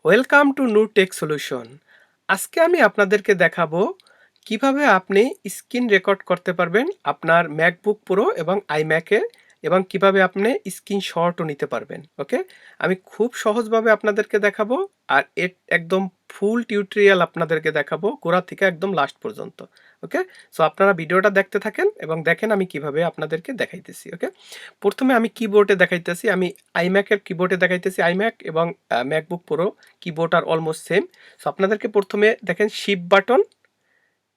Welcome to Noor tech solution. আজকে আমি আপনাদেরকে দেখাবো কিভাবে আপনি স্ক্রিন রেকর্ড করতে পারবেন আপনার ম্যাকবুক প্রো এবং আইম্যাকে, এবং কিভাবে আপনি স্ক্রিনশটও নিতে পারবেন। ওকে, আমি খুব সহজভাবে আপনাদেরকে দেখাবো, আর এর একদম ফুল টিউটোরিয়াল আপনাদেরকে দেখাবো গোড়া থেকে একদম লাস্ট পর্যন্ত। ওকে, সো আপনারা ভিডিওটা দেখতে থাকেন এবং দেখেন আমি কিভাবে আপনাদেরকে দেখাইতেছি। ওকে, প্রথমে আমি কিবোর্ডে দেখাইতেছি, আমি আইম্যাকের কিবোর্ডে দেখাইতেছি। আইম্যাক এবং ম্যাকবুক প্রো কিবোর্ড আর অলমোস্ট সেম। সো আপনাদেরকে প্রথমে দেখেন শিফট বাটন,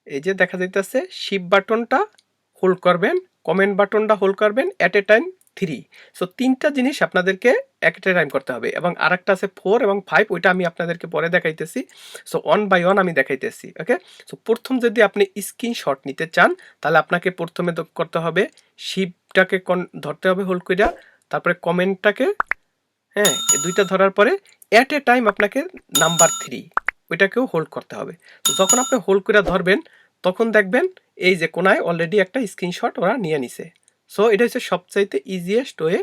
এই যে দেখা যাইতেছে শিফট বাটনটা হোল্ড করবেন, কমেন্ট বাটনটা হোল্ড করবেন অ্যাট এ টাইম 3। সো তিনটা জিনিস আপনাদেরকে এক এ টাইম করতে হবে, এবং আরেকটা আছে 4 এবং 5, ওইটা আমি আপনাদেরকে পরে দেখাইতেছি। সো ওয়ান বাই ওয়ান আমি দেখাইতেছি। ওকে, সো প্রথম যদি আপনি স্ক্রিনশট নিতে চান তাহলে আপনাকে প্রথমে করতে হবে শিফটটাকে ধরতে হবে হোল্ড কইরা, তারপরে কমেন্টটাকে, হ্যাঁ, এই দুইটা ধরার পরে অ্যাট এ টাইম আপনাকে নাম্বার 3 ওইটাকেও হোল্ড করতে হবে। তো যখন আপনি হোল্ড করে ধরবেন তখন দেখবেন এই যে কোনায় অলরেডি একটা স্ক্রিনশট ওরা নিয়ে নিছে। সো এটা হচ্ছে সবচাইতে ইজিয়েস্ট ওয়ে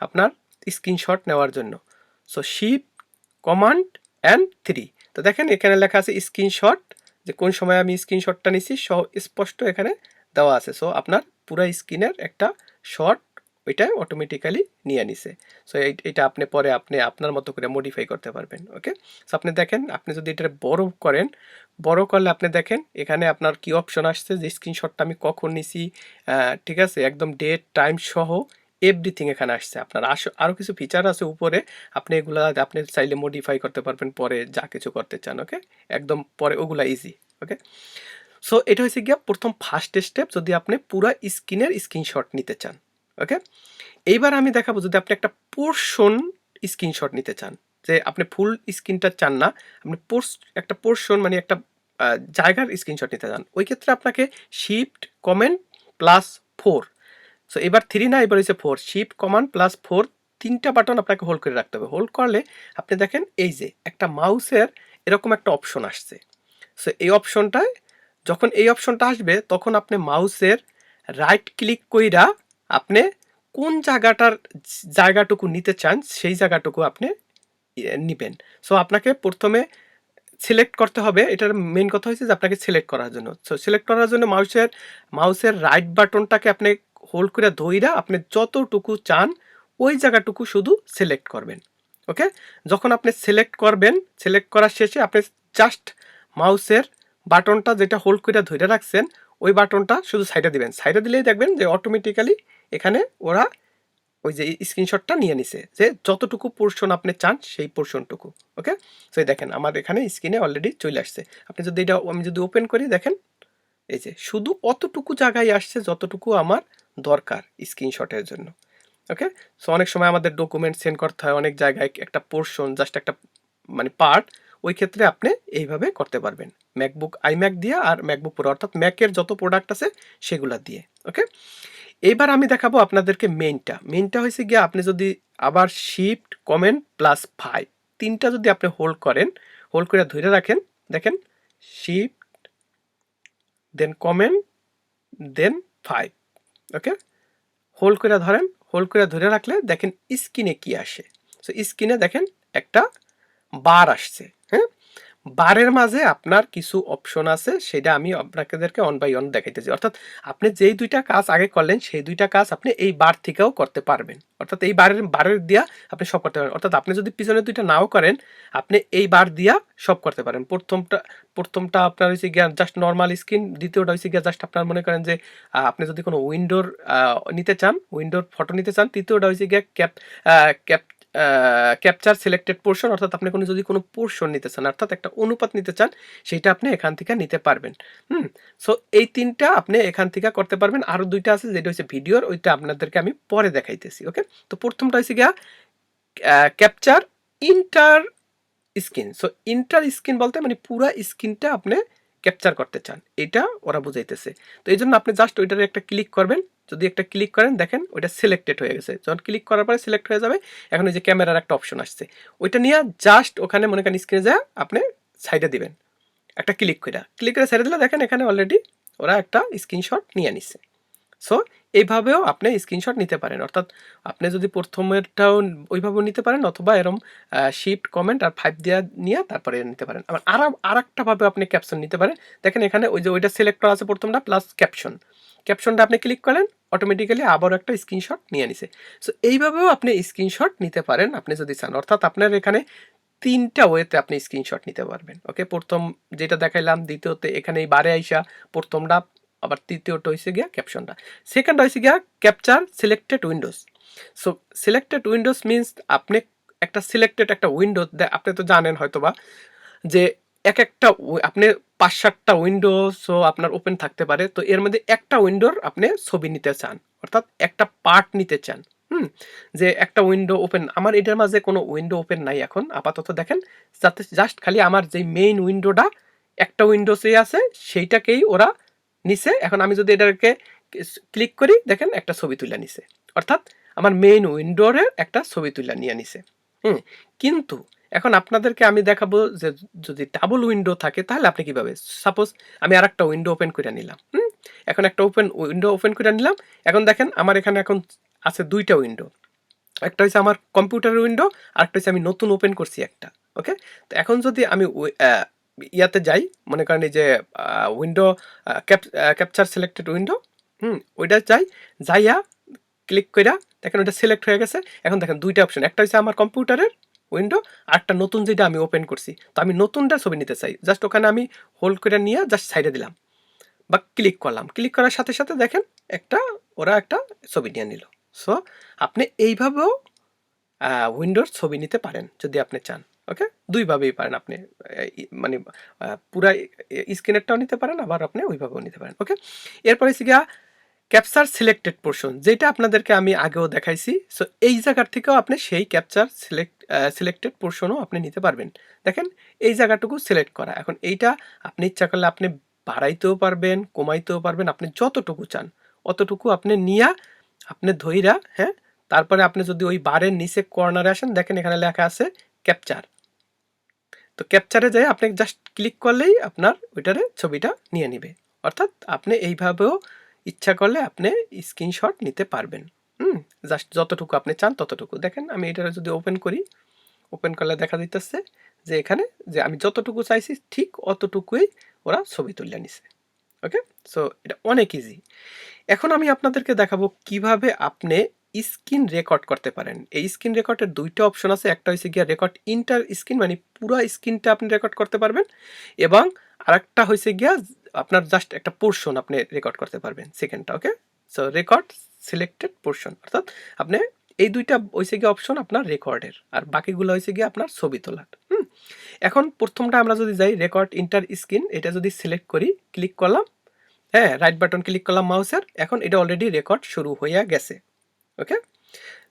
আপনার স্ক্রিনশট নেওয়ার জন্য। সো শিফট কমান্ড অ্যান্ড 3, তো দেখেন এখানে লেখা আছে স্ক্রিনশট, যে কোন সময় আমি স্ক্রিনশটটা নিছি স্পষ্ট এখানে দেওয়া আছে। সো আপনার পুরো স্ক্রিনের একটা শট ওইটা অটোমেটিক্যালি নিয়ে নিছে। সো এটা আপনি পরে আপনি আপনার মতো করে মডিফাই করতে পারবেন। ওকে, সো আপনি দেখেন, আপনি যদি এটা বড় করেন, বড় করলে আপনি দেখেন এখানে আপনার কি অপশন আসছে, যে স্ক্রিনশটটা আমি কখন নিছি, ঠিক আছে, একদম ডেট টাইম সহ এভরিথিং এখানে আসছে। আপনার আরও কিছু ফিচার আছে উপরে, আপনি এগুলা আপনি চাইলে মডিফাই করতে পারবেন পরে যা কিছু করতে চান। ওকে, একদম পরে ওগুলা ইজি। ওকে, সো এটা হচ্ছে গিয়া প্রথম ফার্স্ট স্টেপ যদি আপনি পুরো স্ক্রিনের স্ক্রিনশট নিতে চান। ওকে, এইবার আমি দেখাবো যদি আপনি একটা পোর্শন স্ক্রিনশট নিতে চান, যে আপনি ফুল স্ক্রিনটা চান না, আপনি একটা পোর্শন মানে একটা জায়গার স্ক্রিনশট নিতে চান, ওই ক্ষেত্রে আপনাকে শিফট কমেন্ট প্লাস 4, সো এবার 3 না, এবার হচ্ছে 4, শিফট কমান্ড প্লাস 4, তিনটা বাটন আপনাকে হোল্ড করে রাখতে হবে। হোল্ড করলে আপনি দেখেন এই যে একটা মাউসের এরকম একটা অপশন আসছে। সো এই অপশনটায় যখন এই অপশনটা আসবে তখন আপনি মাউসের রাইট ক্লিক কইরা আপনি কোন জায়গাটুকু নিতে চান সেই জায়গাটুকু আপনি নিবেন। সো আপনাকে প্রথমে সিলেক্ট করতে হবে, এটার মেইন কথা হচ্ছে যে আপনাকে সিলেক্ট করার জন্য। সো সিলেক্ট করার জন্য মাউসের রাইট বাটনটাকে আপনি হোল্ড করে ধইরা আপনি যতটুকু চান ওই জায়গাটুকু শুধু সিলেক্ট করবেন। ওকে, যখন আপনি সিলেক্ট করবেন, সিলেক্ট করার শেষে আপনি জাস্ট মাউসের বাটনটা যেটা হোল্ড করে ধরে রাখছেন ওই বাটনটা শুধু সাইডে দিবেন। সাইডে দিলেই দেখবেন যে অটোমেটিক্যালি এখানে ওরা ওই যে স্ক্রিনশটটা নিয়ে নিছে, যে যতটুকু পোর্শন আপনি চান সেই পোর্শনটুকু। ওকে, সো দেখেন আমার এখানে স্ক্রিনে অলরেডি চলে আসছে। আপনি যদি এটা আমি যদি ওপেন করি দেখেন এই যে শুধু অতটুকু জায়গায় আসছে যতটুকু আমার দরকার স্ক্রিনশটের জন্য। ওকে, সো অনেক সময় আমাদের ডকুমেন্ট সেন্ড করতে হয় অনেক জায়গায়, একটা পোর্শন জাস্ট একটা মানে পার্ট, ওই ক্ষেত্রে আপনি এইভাবে করতে পারবেন আইম্যাক দিয়ে আর ম্যাকবুক প্রো, অর্থাৎ ম্যাকের যত প্রোডাক্ট আছে সেগুলা দিয়ে। ওকে, এইবার আমি দেখাবো আপনাদেরকে মেইনটা হয়েছে গিয়ে আপনি যদি আবার শিফট কমেন্ট প্লাস 5 তিনটা যদি আপনি হোল্ড করেন, হোল্ড করে ধরে রাখেন, দেখেন শিফট দেন কমেন্ট দেন 5। ওকে, হোল্ড করে ধরেন, হোল্ড করে ধরে রাখলে দেখেন স্ক্রিনে কি আসে। সো স্ক্রিনে দেখেন একটা বার আসছে। হ্যাঁ, বারের মাঝে আপনার কিছু অপশন আছে, সেটা আমি আপনাদেরকে অন বাই অন দেখাইতেছি। অর্থাৎ আপনি যেই দুইটা কাজ আগে করলেন সেই দুইটা কাজ আপনি এই বার থেকেও করতে পারবেন, অর্থাৎ এই বারের দিয়া আপনি সব করতে পারেন। অর্থাৎ আপনি যদি পিছনে দুইটা নাও করেন আপনি এই বার দিয়া সব করতে পারেন। প্রথমটা আপনার হচ্ছে গিয়া জাস্ট নর্মাল স্ক্রিন, দ্বিতীয়টা হচ্ছে গিয়া জাস্ট আপনার মনে করেন যে আপনি যদি কোনো উইন্ডোর নিতে চান, উইন্ডোর ফটো নিতে চান, তৃতীয়টা হচ্ছে গিয়া ক্যাপ ক্যাপচার সিলেক্টেড পোর্শন, অর্থাৎ আপনি যদি কোনো পোর্শন নিতে চান, অর্থাৎ একটা অনুপাত নিতে চান, সেটা আপনি এখান থেকে নিতে পারবেন। সো এই তিনটা আপনি এখান থেকে করতে পারবেন। আরও দুইটা আছে যেটা হচ্ছে ভিডিওর, ওইটা আপনাদেরকে আমি পরে দেখাইতেছি। ওকে, তো প্রথমটা হচ্ছে গিয়া capture inter screen. So inter screen বলতে মানে পুরা স্ক্রিনটা আপনি ক্যাপচার করতে চান, এটা ওরা বুঝাইতেছে। তো এই জন্য আপনি জাস্ট ওইটার একটা ক্লিক করবেন, যদি একটা ক্লিক করেন দেখেন ওইটা সিলেক্টেড হয়ে গেছে। যখন ক্লিক করার পরে সিলেক্ট হয়ে যাবে, এখন ওই যে ক্যামেরার একটা অপশন আসছে, ওইটা নিয়ে জাস্ট ওখানে মনে করেন স্ক্রিনে যা আপনি সাইডে দিবেন একটা ক্লিক করে সাইডে দিলে দেখেন এখানে অলরেডি ওরা একটা স্ক্রিনশট নিয়ে নিচ্ছে। সো এইভাবেও আপনি স্ক্রিনশট নিতে পারেন, অর্থাৎ আপনি যদি প্রথমেরটাও ওইভাবেও নিতে পারেন, অথবা এরকম শিফট কমেন্ট আর 5 দিয়ে নিয়ে তারপরে নিতে পারেন। আবার আরেকটা ভাবে আপনি ক্যাপশন নিতে পারেন। দেখেন এখানে ওই যে ওইটা সিলেক্ট করা আছে প্রথমটা প্লাস ক্যাপশনটা আপনি ক্লিক করেন, অটোমেটিক্যালি আবারও একটা স্ক্রিনশট নিয়ে নিছে। সো এইভাবেও আপনি স্ক্রিনশট নিতে পারেন আপনি যদি চান, অর্থাৎ আপনার এখানে 3টা ওয়েতে আপনি স্ক্রিনশট নিতে পারবেন। ওকে, প্রথম যেটা দেখাইলাম, দ্বিতীয়তে এখানে এই বারে আইসা প্রথমটা, আবার তৃতীয়টা হয়েছে গিয়া ক্যাপশনটা, সেকেন্ড হয়েছে গিয়া capture selected Windows. So selected Windows means আপনি একটা সিলেক্টেড একটা উইন্ডো, আপনি তো জানেন হয়তোবা যে এক একটা আপনি 5-7টা উইন্ডোজও আপনার ওপেন থাকতে পারে, তো এর মধ্যে একটা উইন্ডোর আপনি ছবি নিতে চান, অর্থাৎ একটা পার্ট নিতে চান। যে একটা উইন্ডো ওপেন, আমার এটার মাঝে কোনো উইন্ডো ওপেন নাই এখন আপাতত, দেখেন, যাতে জাস্ট খালি আমার যে মেইন উইন্ডোটা একটা উইন্ডোসে আছে সেইটাকেই ওরা নিছে। এখন আমি যদি এটাকে ক্লিক করি, দেখেন একটা ছবি তুলে নিছে, অর্থাৎ আমার মেইন উইন্ডোর একটা ছবি তুলে নিয়ে নিছে। কিন্তু এখন আপনাদেরকে আমি দেখাবো যে যদি ডাবল উইন্ডো থাকে তাহলে আপনি কিভাবে, সাপোজ আমি আর একটা উইন্ডো ওপেন করে নিলাম, এখন একটা উইন্ডো ওপেন করে নিলাম। এখন দেখেন আমার এখানে এখন আছে 2টা উইন্ডো, একটা হচ্ছে আমার কম্পিউটারের উইন্ডো, আর একটা হচ্ছে আমি নতুন ওপেন করছি একটা। ওকে, তো এখন যদি আমি ইয়াতে যাই, মনে করেন এই যে উইন্ডো ক্যাপচার সিলেক্টেড উইন্ডো, ওইটা যাইয়া ক্লিক কইরা দেখেন ওইটা সিলেক্ট হয়ে গেছে। এখন দেখেন 2টা অপশন, একটা হচ্ছে আমার কম্পিউটারের উইন্ডো, আর একটা নতুন যেটা আমি ওপেন করছি। তো আমি নতুনটা ছবি নিতে চাই, জাস্ট ওখানে আমি হোল্ড করে নিয়ে জাস্ট সাইডে দিলাম বা ক্লিক করলাম, ক্লিক করার সাথে সাথে দেখেন ওরা একটা ছবি নিয়ে নিল। সো আপনি এইভাবেও উইন্ডোর ছবি নিতে পারেন যদি আপনি চান। ওকে, দুইভাবেই পারেন আপনি, মানে পুরা স্ক্রিনেরটাও নিতে পারেন, আবার আপনি ওইভাবেও নিতে পারেন। ওকে, এরপরে হচ্ছে গিয়া ক্যাপচার সিলেক্টেড পোর্শন, যেটা আপনাদেরকে আমি আগেও দেখাইছি। সো এই জায়গার থেকেও আপনি সেই ক্যাপচার সিলেক্টেড পোর্শনও আপনি নিতে পারবেন। দেখেন এই জায়গাটুকু সিলেক্ট করা, এখন এইটা আপনি ইচ্ছা করলে আপনি বাড়াইতেও পারবেন, কমাইতেও পারবেন, আপনি যতটুকু চান অতটুকু আপনি নিয়া আপনি ধইরা, হ্যাঁ, তারপরে আপনি যদি ওই বারের নিচে কর্নারে আসেন, দেখেন এখানে লেখা আছে ক্যাপচার। তো ক্যাপচারে যাই আপনি জাস্ট ক্লিক করলেই আপনার ওইটারে ছবিটা নিয়ে নিবে। অর্থাৎ আপনি এইভাবেও ইচ্ছা করলে আপনি স্ক্রিনশট নিতে পারবেন। জাস্ট যতটুকু আপনি চান ততটুকু। দেখেন আমি এটা যদি ওপেন করি, ওপেন করলে দেখা যাইতেছে যে এখানে যে আমি যতটুকু চাইছি ঠিক অতটুকুই ওরা ছবি তুলে নিছে। ওকে, সো এটা অনেক ইজি। এখন আমি আপনাদেরকে দেখাবো কিভাবে আপনি স্ক্রিন রেকর্ড করতে পারেন। এই স্ক্রিন রেকর্ডের 2টা অপশন আছে, একটা হচ্ছে গিয়া রেকর্ড ইন্টার স্ক্রিন, মানে পুরো স্ক্রিনটা আপনি রেকর্ড করতে পারবেন, এবং আরেকটা হচ্ছে গিয়া আপনার জাস্ট একটা পোর্শন আপনি রেকর্ড করতে পারবেন, সেকেন্ডটা। ওকে, সো রেকর্ড সিলেক্টেড পোর্শন, অর্থাৎ আপনি এই 2টা হয়েছে গিয়ে অপশন আপনার রেকর্ডের, আর বাকিগুলো হয়েছে গিয়ে আপনার ছবি তোলার। এখন প্রথমটা আমরা যদি যাই রেকর্ড ইন্টার স্ক্রিন, এটা যদি সিলেক্ট করি, ক্লিক করলাম, হ্যাঁ, রাইট বাটন ক্লিক করলাম মাউসের, এখন এটা অলরেডি রেকর্ড শুরু হয়ে গেছে। ওকে,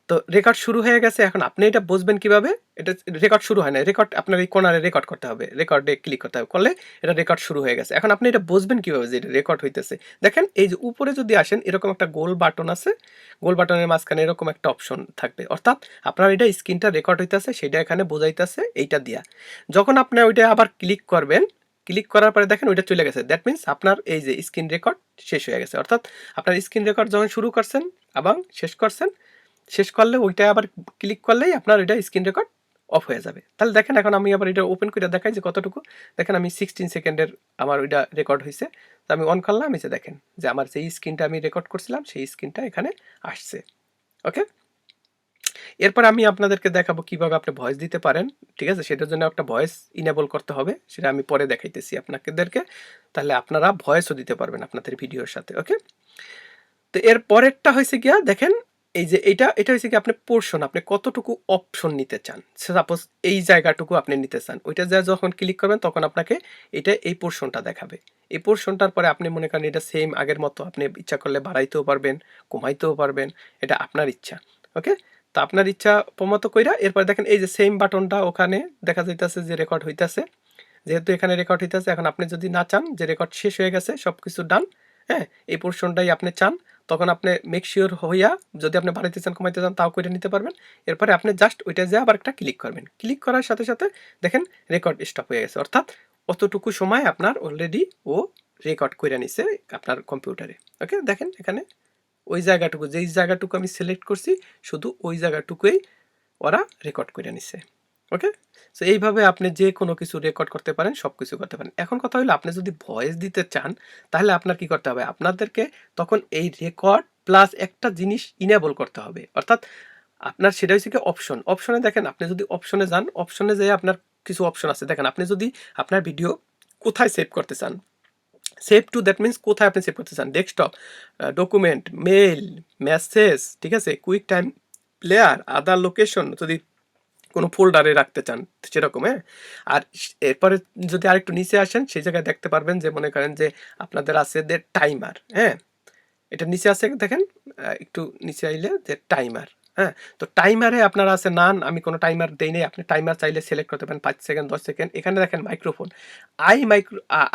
তো রেকর্ড শুরু হয়ে গেছে। এখন আপনি এটা বুঝবেন কিভাবে, এটা রেকর্ড শুরু হয় না, রেকর্ড আপনার এই কোণারে রেকর্ড করতে হবে, রেকর্ডে ক্লিক করতে হবে, করলে এটা রেকর্ড শুরু হয়ে গেছে। এখন আপনি এটা বুঝবেন কিভাবে যে এটা রেকর্ড হইতেছে, দেখেন এই যে উপরে যদি আসেন এরকম একটা গোল বাটন আছে, গোল বাটনের মাঝখানে এরকম একটা অপশন থাকবে, অর্থাৎ আপনার এটা স্ক্রিনটা রেকর্ড হইতেছে সেটা এখানে বোঝাইতেছে এইটা দিয়া। যখন আপনি ওইটা আবার ক্লিক করবেন, ক্লিক করার পরে দেখেন ওইটা চলে গেছে, দ্যাট মিনস আপনার এই যে স্ক্রিন রেকর্ড শেষ হয়ে গেছে। অর্থাৎ আপনার স্ক্রিন রেকর্ড যখন শুরু করছেন এবং শেষ করলে ওইটা আবার ক্লিক করলেই আপনার এটা স্ক্রিন রেকর্ড অফ হয়ে যাবে। তাহলে দেখেন এখন আমি আবার এটা ওপেন করে দেখাই যে কতটুকু, দেখেন আমি 16 সেকেন্ডের আমার ওইটা রেকর্ড হয়েছে। তো আমি অন করলাম, এই যে দেখেন যে আমার যেই স্ক্রিনটা আমি রেকর্ড করছিলাম সেই স্ক্রিনটা এখানে আসছে। ওকে, এরপর আমি আপনাদেরকে দেখাবো কিভাবে আপনি ভয়েস দিতে পারেন। ঠিক আছে, সেটার জন্য একটা ভয়েস ইনেবল করতে হবে, সেটা আমি পরে দেখাইতেছি আপনাদেরকে, তাহলে আপনারা ভয়েসও দিতে পারবেন আপনাদের ভিডিওর সাথে। ওকে, তো এর পরেরটা হয়েছে গিয়া দেখেন এই যে এটা হয়েছে কি আপনি পোর্শন, আপনি কতটুকু অপশন নিতে চান। সাপোজ এই জায়গাটুকু আপনি নিতে চান, ওইটা যা যখন ক্লিক করবেন তখন আপনাকে এটা এই পোর্শনটা দেখাবে। এই পোর্শনটার পরে আপনি মনে করেন এটা সেম আগের মতো আপনি ইচ্ছা করলে বাড়াইতেও পারবেন, কমাইতেও পারবেন, এটা আপনার ইচ্ছা। ওকে, তো আপনার ইচ্ছা মতো কইরা এরপর দেখেন এই যে সেম বাটনটা ওখানে দেখা যাইতেছে যে রেকর্ড হইতাছে। যেহেতু এখানে রেকর্ড হইতেছে, এখন আপনি যদি না চান যে রেকর্ড শেষ হয়ে গেছে সব কিছু ডান, হ্যাঁ, এই পোর্শনটাই আপনি চান, তখন আপনি মেক শিওর হইয়া যদি আপনি বাড়াইতে চান কমাইতে চান তাও করে নিতে পারবেন। এরপরে আপনি জাস্ট ওইটা যে আবার একটা ক্লিক করবেন, ক্লিক করার সাথে সাথে দেখেন রেকর্ড স্টপ হয়ে গেছে, অর্থাৎ অতটুকু সময় আপনার অলরেডি ও রেকর্ড করে নিছে আপনার কম্পিউটারে। ওকে, দেখেন এখানে ওই জায়গাটুকু, যেই জায়গাটুকু আমি সিলেক্ট করছি শুধু ওই জায়গাটুকুই ওরা রেকর্ড করে নিছে। ওকে, সো এইভাবে আপনি যে কোনো কিছু রেকর্ড করতে পারেন, সব কিছু করতে পারেন। এখন কথা হলো, আপনি যদি ভয়েস দিতে চান তাহলে আপনার কি করতে হবে, আপনাদেরকে তখন এই রেকর্ড প্লাস একটা জিনিস ইনেবল করতে হবে। অর্থাৎ আপনার সেটা হচ্ছে কি অপশন। অপশনে দেখেন, আপনি যদি অপশনে যান, অপশনে যেয়ে আপনার কিছু অপশন আছে। দেখেন, আপনি যদি আপনার ভিডিও কোথায় সেভ করতে চান, সেভ টু, দ্যাট মিনস কোথায় আপনি সেভ করতে চান, ডেস্কটপ, ডকুমেন্ট, মেইল, মেসেজ, ঠিক আছে, কুইক টাইম প্লেয়ার, আদার লোকেশন, যদি কোনো ফোল্ডারে রাখতে চান সেরকম, হ্যাঁ। আর এরপরে যদি আরেকটু নিচে আসেন, সেই জায়গায় দেখতে পারবেন যে মনে করেন যে আপনাদের আছে যে টাইমার, হ্যাঁ, এটা নিচে আছে দেখেন, একটু নিচে আইলে যে টাইমার, হ্যাঁ। তো টাইমারে আপনারা আছে নান, আমি কোনো টাইমার দেই নাই, আপনি টাইমার চাইলে সিলেক্ট করতে পারেন 5 সেকেন্ড, 10 সেকেন্ড। এখানে দেখেন মাইক্রোফোন,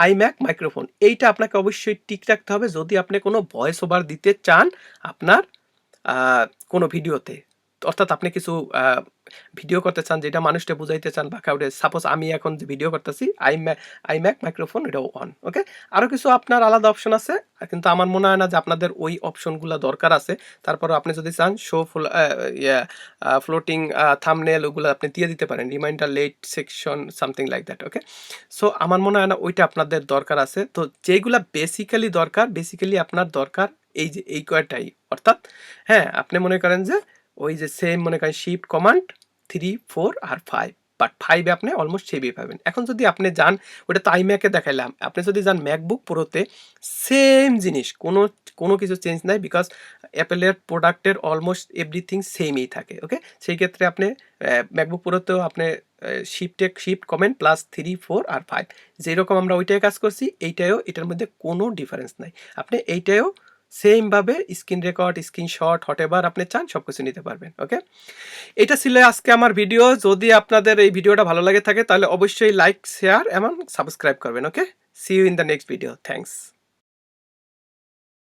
আইম্যাক মাইক্রোফোন, এইটা আপনাকে অবশ্যই টিক রাখতে হবে যদি আপনি কোনো ভয়েস ওভার দিতে চান আপনার কোনো ভিডিওতে। অর্থাৎ আপনি কিছু ভিডিও করতে চান যেটা মানুষকে বুঝাইতে চান বা কাউকে, সাপোজ আমি এখন যে ভিডিও করতেছি, আইম্যাক মাইক্রোফোন, এটাও অন। ওকে, আরও কিছু আপনার আলাদা অপশন আছে, কিন্তু আমার মনে হয় না যে আপনাদের ওই অপশনগুলো দরকার আছে। তারপরও আপনি যদি চান শো ফ্লোটিং থাম্বনেল, ওগুলো আপনি দিয়ে দিতে পারেন, reminder, late section, something like that. Okay, so আমার মনে হয় না ওইটা আপনাদের দরকার আছে। তো যেগুলা বেসিক্যালি দরকার, বেসিক্যালি আপনার দরকার এই যে এই কয়টাই। অর্থাৎ হ্যাঁ, আপনি মনে করেন যে ওই যে সেম মনে করেন শিফট কমান্ড 3, 4 আর 5, বাট 5-এ আপনি অলমোস্ট সেভই পাবেন। এখন যদি আপনি যান, ওটা তো আইম্যাকে দেখাইলাম, আপনি যদি যান ম্যাকবুক প্রোতে, সেম জিনিস, কোনো কোনো কিছু চেঞ্জ নাই, বিকজ অ্যাপেলের প্রোডাক্টের অলমোস্ট এভরিথিং সেমই থাকে। ওকে, সেই ক্ষেত্রে আপনি ম্যাকবুক প্রোতেও আপনি শিফট কমেন্ট প্লাস 3, 4 আর 5, যেরকম আমরা ওইটাই কাজ করছি, এইটাও, এটার মধ্যে কোনো ডিফারেন্স নাই। আপনি এইটাও সেমভাবে screen record, screenshot, hot ever আপনি চান সব কিছু নিতে পারবেন। ওকে, এটা ছিল আজকে আমার ভিডিও। যদি আপনাদের এই ভিডিওটা ভালো লাগে থাকে তাহলে অবশ্যই লাইক, শেয়ার এবং সাবস্ক্রাইব করবেন। Okay, see you in the next video. Thanks.